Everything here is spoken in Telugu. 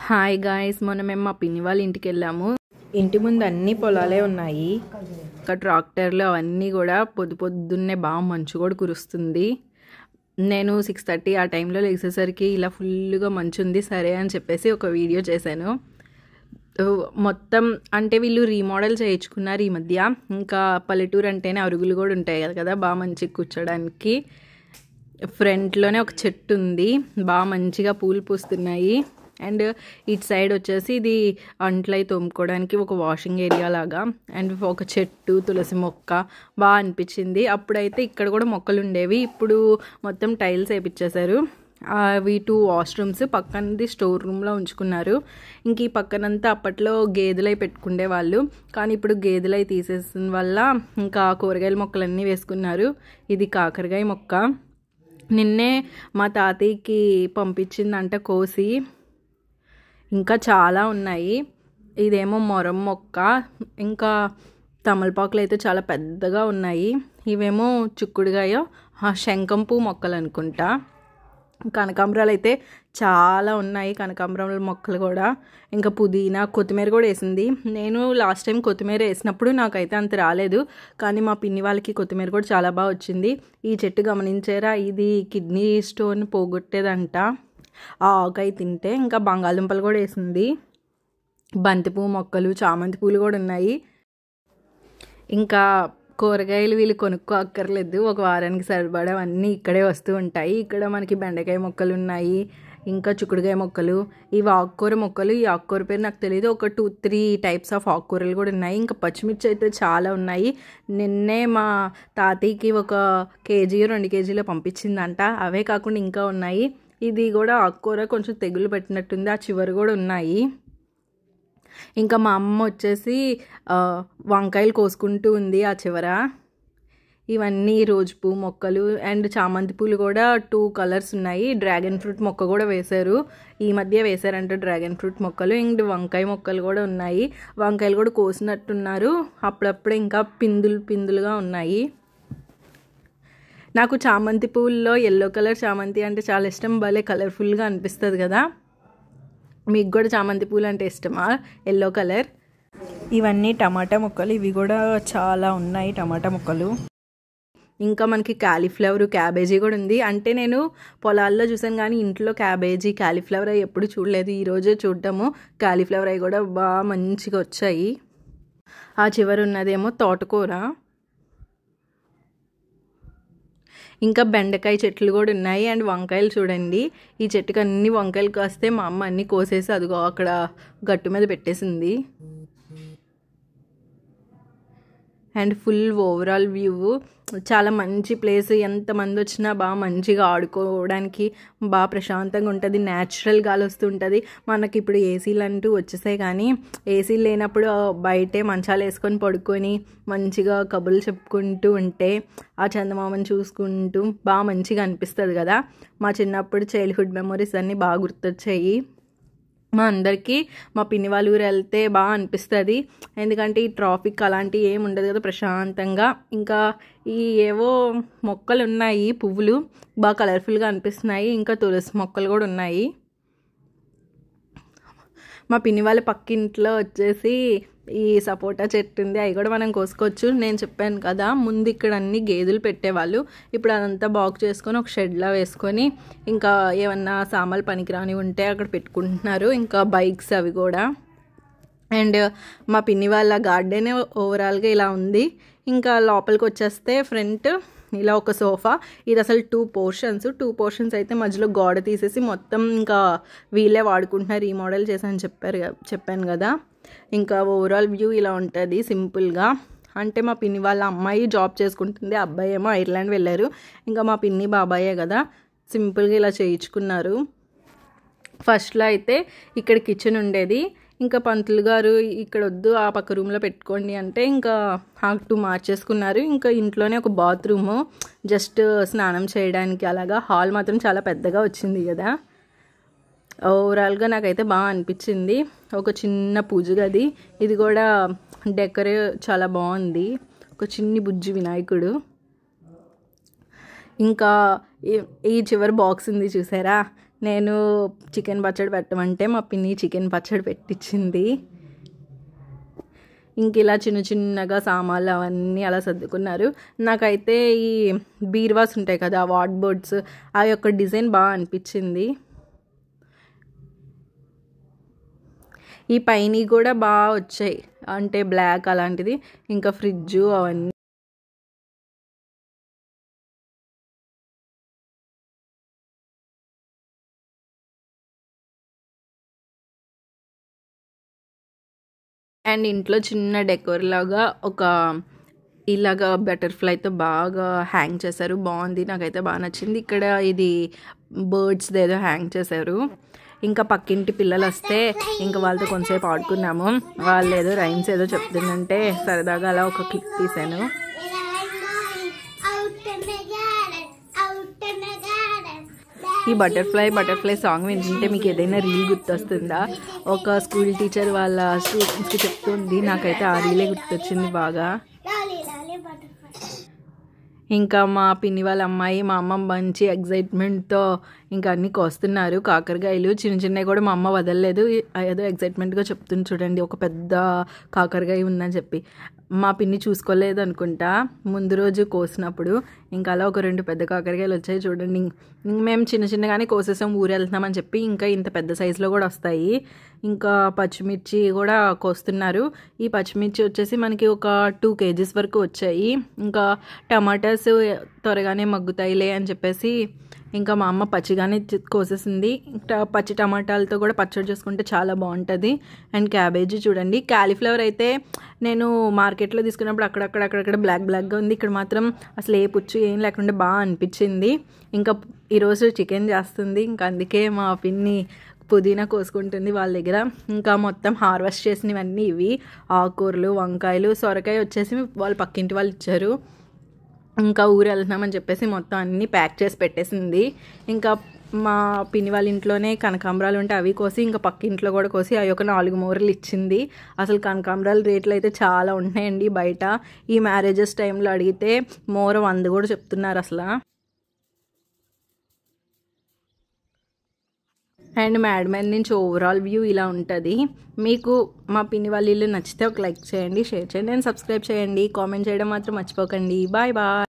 హాయ్ గాయ్స్, మొన్న మేము మా పిన్ని వాళ్ళ ఇంటికి వెళ్ళాము. ఇంటి ముందు అన్ని పొలాలే ఉన్నాయి. ఒక ట్రాక్టర్లు అవన్నీ కూడా పొద్దున్నే బాగా మంచు కూడా కురుస్తుంది. నేను 6:30 ఆ టైంలో లేచేసరికి ఇలా ఫుల్గా మంచు ఉంది. సరే అని చెప్పేసి ఒక వీడియో చేశాను. మొత్తం అంటే వీళ్ళు రీమోడల్ చేయించుకున్నారు ఈ మధ్య. ఇంకా పల్లెటూరు అంటేనే అరుగులు కూడా ఉంటాయి కదా, బాగా మంచిగా కూర్చోడానికి. ఫ్రంట్లోనే ఒక చెట్టు ఉంది, బాగా మంచిగా పూలు పూస్తున్నాయి. అండ్ ఇటు సైడ్ వచ్చేసి ఇది అంట్లై తోముకోవడానికి ఒక వాషింగ్ ఏరియా లాగా. అండ్ ఒక చెట్టు, తులసి మొక్క బాగా అనిపించింది. అప్పుడైతే ఇక్కడ కూడా మొక్కలు ఉండేవి, ఇప్పుడు మొత్తం టైల్స్ వేయించేశారు. అవి 2 వాష్రూమ్స్, పక్కనది స్టోర్ రూమ్లో ఉంచుకున్నారు. ఇంక ఈ పక్కనంతా అప్పట్లో గేదెలై పెట్టుకునే వాళ్ళు, కానీ ఇప్పుడు గేదెలై తీసేసిన వల్ల ఇంకా కూరగాయల మొక్కలన్నీ వేసుకున్నారు. ఇది కాకరకాయ మొక్క, నిన్నే మా తాతయ్యకి పంపించిందంట కోసి. ఇంకా చాలా ఉన్నాయి. ఇదేమో మొరం మొక్క, ఇంకా తమలపాకులు అయితే చాలా పెద్దగా ఉన్నాయి. ఇవేమో చిక్కుడుగాయ, శంఖం పువ్వు మొక్కలు అనుకుంటా. కనకాంబరాలు అయితే చాలా ఉన్నాయి, కనకాంబరాల మొక్కలు కూడా. ఇంకా పుదీనా, కొత్తిమీర కూడా వేసింది. నేను లాస్ట్ టైం కొత్తిమీర వేసినప్పుడు నాకైతే అంత రాలేదు, కానీ మా పిన్ని వాళ్ళకి కొత్తిమీర కూడా చాలా బాగా వచ్చింది. ఈ చెట్టు గమనించారా, ఇది కిడ్నీ స్టోన్ పోగొట్టేదంట ఆ ఆకాయ తింటే. ఇంకా బంగాళదుంపలు కూడా వేసింది. బంతిపువ్వు మొక్కలు, చామంతి పూలు కూడా ఉన్నాయి. ఇంకా కూరగాయలు వీళ్ళు కొనుక్కో అక్కర్లేదు, ఒక వారానికి సరిపడవన్నీ ఇక్కడే వస్తూ ఉంటాయి. ఇక్కడ మనకి బెండకాయ మొక్కలు ఉన్నాయి, ఇంకా చిక్కుడుకాయ మొక్కలు, ఇవి ఆకుకూర మొక్కలు. ఈ ఆకుకూర పేరు నాకు తెలియదు. ఒక 2-3 టైప్స్ ఆఫ్ ఆకుకూరలు కూడా ఉన్నాయి. ఇంకా పచ్చిమిర్చి అయితే చాలా ఉన్నాయి. నిన్నే మా తాతయ్యకి 1 కేజీ 2 కేజీలో పంపించిందంట. అవే కాకుండా ఇంకా ఉన్నాయి. ఇది కూడా ఆకుకూర, కొంచెం తెగులు పెట్టినట్టుంది, ఆ చివరి కూడా ఉన్నాయి. ఇంకా మా అమ్మ వచ్చేసి వంకాయలు కోసుకుంటూ ఉంది ఆ చివర. ఇవన్నీ రోజు పువ్వు మొక్కలు అండ్ చామంతి పూలు కూడా 2 కలర్స్ ఉన్నాయి. డ్రాగన్ ఫ్రూట్ మొక్క కూడా వేశారు, ఈ మధ్య వేశారంట డ్రాగన్ ఫ్రూట్ మొక్కలు. అండ్ వంకాయ మొక్కలు కూడా ఉన్నాయి. వంకాయలు కూడా కోసినట్టున్నారు, అప్పుడప్పుడే ఇంకా పిందులుగా ఉన్నాయి. నాకు చామంతి పువ్వుల్లో ఎల్లో కలర్ చామంతి అంటే చాలా ఇష్టం, భలే కలర్ఫుల్గా అనిపిస్తుంది కదా. మీకు కూడా చామంతి పూలు అంటే ఇష్టమా, ఎల్లో కలర్? ఇవన్నీ టమాటా మొక్కలు, ఇవి కూడా చాలా ఉన్నాయి టమాటా మొక్కలు. ఇంకా మనకి కాలీఫ్లవర్, క్యాబేజీ కూడా ఉంది. అంటే నేను పొలాల్లో చూసాను కానీ ఇంట్లో క్యాబేజీ, కాలీఫ్లవర్ అవి ఎప్పుడు చూడలేదు, ఈరోజే చూడటము. కాలీఫ్లవర్ అవి కూడా బాగా మంచిగా వచ్చాయి. ఆ చివరి ఉన్నదేమో తోటకూర. ఇంకా బెండకాయ చెట్లు కూడా ఉన్నాయి. అండ్ వంకాయలు చూడండి, ఈ చెట్టుకి అన్ని వంకాయలు కాస్తే మా అమ్మ అన్నీ కోసేసి అదిగో అక్కడ గట్టు మీద పెట్టేసింది. అండ్ ఫుల్ ఓవరాల్ వ్యూ చాలా మంచి ప్లేస్. ఎంతమంది వచ్చినా బాగా మంచిగా ఆడుకోవడానికి బాగా ప్రశాంతంగా ఉంటుంది. న్యాచురల్ గాలి వస్తుంటుంది. మనకి ఇప్పుడు ఏసీలు అంటూ వచ్చేసాయి, కానీ ఏసీలు లేనప్పుడు బయటే మంచాలు వేసుకొని పడుకొని మంచిగా కబుర్లు చెప్పుకుంటూ ఉంటే, ఆ చందమామని చూసుకుంటూ బాగా మంచిగా అనిపిస్తుంది కదా. మా చిన్నప్పుడు చైల్డ్హుడ్ మెమరీస్ అన్నీ బాగా గుర్తొచ్చాయి. మా అందరికీ మా పిన్ని వాళ్ళ ఊరు వెళ్తే బాగా అనిపిస్తుంది, ఎందుకంటే ఈ ట్రాఫిక్ అలాంటివి ఏమి ఉండదు కదా, ప్రశాంతంగా. ఇంకా ఈ ఏవో మొక్కలు ఉన్నాయి, పువ్వులు బాగా కలర్ఫుల్గా అనిపిస్తున్నాయి. ఇంకా తులసి మొక్కలు కూడా ఉన్నాయి. మా పిన్ని వాళ్ళ పక్కింట్లో వచ్చేసి ఈ సపోటా చెట్టు ఉంది, అవి కూడా మనం కోసుకోవచ్చు. నేను చెప్పాను కదా, ముందు ఇక్కడ అన్ని గేదెలు పెట్టేవాళ్ళు, ఇప్పుడు అదంతా బాగు చేసుకొని ఒక షెడ్లా వేసుకొని ఇంకా ఏమన్నా సామాన్లు పనికిరాని ఉంటే అక్కడ పెట్టుకుంటున్నారు. ఇంకా బైక్స్ అవి కూడా. అండ్ మా పిన్ని వాళ్ళ గార్డెన్ ఓవరాల్గా ఇలా ఉంది. ఇంకా లోపలికి వచ్చేస్తే ఫ్రంట్ ఇలా ఒక సోఫా. ఇది అసలు 2 పోర్షన్స్ అయితే మధ్యలో గోడ తీసేసి మొత్తం ఇంకా వీళ్ళే వాడుకుంటున్నారు, రీమోడల్ చేశాను చెప్పాను కదా. ఇంకా ఓవరాల్ వ్యూ ఇలా ఉంటుంది సింపుల్గా. అంటే మా పిన్ని వాళ్ళ అమ్మాయి జాబ్ చేసుకుంటుంది, అబ్బాయి ఏమో ఐర్లాండ్ వెళ్ళారు. ఇంకా మా పిన్ని బాబాయే కదా, సింపుల్గా ఇలా చేయించుకున్నారు. ఫస్ట్లో అయితే ఇక్కడ కిచెన్ ఉండేది. ఇంకా పంతులు గారు ఇక్కడ వద్దు, ఆ పక్క రూమ్లో పెట్టుకోండి అంటే ఇంకా అటు మార్చేసుకున్నారు. ఇంకా ఇంట్లోనే ఒక బాత్రూము, జస్ట్ స్నానం చేయడానికి అలాగా. హాల్ మాత్రం చాలా పెద్దగా వచ్చింది కదా. ఓవరాల్గా నాకైతే బాగా అనిపించింది. ఒక చిన్న పూజ గది, ఇది కూడా డెకరేట్ చాలా బాగుంది. ఒక చిన్ని బుజ్జి వినాయకుడు. ఇంకా ఈ చివరి బాక్స్ ఉంది చూసారా, నేను చికెన్ పచ్చడి పెట్టమంటే మా పిన్ని చికెన్ పచ్చడి పెట్టించింది. ఇంక ఇలా చిన్న చిన్నగా సామాన్లు అవన్నీ అలా సర్దుకున్నారు. నాకైతే ఈ బీర్వాస్ ఉంటాయి కదా, వార్డ్ బోర్డ్స్, ఆ యొక్క డిజైన్ బాగా అనిపించింది. ఈ పైన కూడా బాగా వచ్చాయి, అంటే బ్లాక్ అలాంటిది. ఇంకా ఫ్రిడ్జు అవన్నీ అండ్ ఇంట్లో చిన్న డెకోర్ లాగా ఒక ఇలాగా బటర్ఫ్లైతో బాగా హ్యాంగ్ చేశారు. బాగుంది, నాకైతే బాగా నచ్చింది. ఇక్కడ ఇది బర్డ్స్ది ఏదో హ్యాంగ్ చేశారు. ఇంకా పక్కింటి పిల్లలు వస్తే ఇంకా వాళ్ళతో కొంతసేపు ఆడుకున్నాము. వాళ్ళు ఏదో రైమ్స్ ఏదో చెప్తుందంటే సరదాగా అలా ఒక క్లిప్ తీసాను. ఈ బటర్ఫ్లై సాంగ్ వింటుంటే మీకు ఏదైనా రీల్ గుర్తొస్తుందా? ఒక స్కూల్ టీచర్ వాళ్ళ స్టూడెంట్స్కి చెప్తుంది. నాకైతే ఆ రీలే గుర్తొచ్చింది బాగా. ఇంకా మా పిన్ని వాళ్ళ అమ్మాయి మా అమ్మ మంచి ఎగ్జైట్మెంట్తో ఇంకా అన్నీ కోస్తున్నారు. కాకరకాయలు చిన్న చిన్నవి కూడా మా అమ్మ వదలలేదు. ఏదో ఎగ్జైట్మెంట్గా చెప్తుంది చూడండి, ఒక పెద్ద కాకరకాయ ఉందని చెప్పి. మా పిన్ని చూసుకోలేదు అనుకుంటా ముందు రోజు కోసినప్పుడు. ఇంకా అలా ఒక 2 పెద్ద కాకరకాయలు వచ్చాయి చూడండి. మేము చిన్న చిన్నగానే కోసేసాం ఊరు వెళ్తున్నామని చెప్పి. ఇంకా ఇంత పెద్ద సైజులో కూడా వస్తాయి. ఇంకా పచ్చిమిర్చి కూడా కోస్తున్నారు. ఈ పచ్చిమిర్చి వచ్చేసి మనకి ఒక 2 kgs వరకు వచ్చాయి. ఇంకా టమాటాస్ త్వరగానే మగ్గుతాయిలే అని చెప్పేసి ఇంకా మా అమ్మ పచ్చిగానే కోసేసింది. పచ్చి టమాటాలతో కూడా పచ్చడి చేసుకుంటే చాలా బాగుంటుంది. అండ్ క్యాబేజీ చూడండి. క్యాలీఫ్లవర్ అయితే నేను మార్కెట్లో తీసుకున్నప్పుడు అక్కడక్కడ బ్లాక్గా ఉంది. ఇక్కడ మాత్రం అసలు ఏ పుచ్చు ఏం లేకుండా బాగా అనిపించింది. ఇంకా ఈరోజు చికెన్ చేస్తుంది. ఇంకా అందుకే మా పిన్ని పుదీనా కోసుకుంటుంది వాళ్ళ దగ్గర. ఇంకా మొత్తం హార్వెస్ట్ చేసినవన్నీ ఇవి ఆకుకూరలు, వంకాయలు, సొరకాయ వచ్చేసి వాళ్ళు పక్కింటి వాళ్ళు ఇచ్చారు. ఇంకా ఊరు వెళ్తున్నామని చెప్పేసి మొత్తం అన్నీ ప్యాక్ చేసి పెట్టేసింది. ఇంకా మా పిన్ని వాళ్ళ ఇంట్లోనే కనకాంబరాలు ఉంటే అవి కోసి ఇంకా పక్కింట్లో కూడా కోసి అవి ఒక 4 మూరలు ఇచ్చింది. అసలు కనకాంబరాల రేట్లు అయితే చాలా ఉన్నాయండి బయట. ఈ మ్యారేజెస్ టైంలో అడిగితే మూర 100 కూడా చెప్తున్నారు అసలు. అండ్ మేడ మీద నుంచి ఓవరాల్ వ్యూ ఇలా ఉంటుంది. మీకు మా పిన్ని వాళ్ళ ఇల్లు నచ్చితే ఒక లైక్ చేయండి, షేర్ చేయండి అండ్ సబ్స్క్రైబ్ చేయండి. కామెంట్ చేయడం మాత్రం మర్చిపోకండి. Bye bye.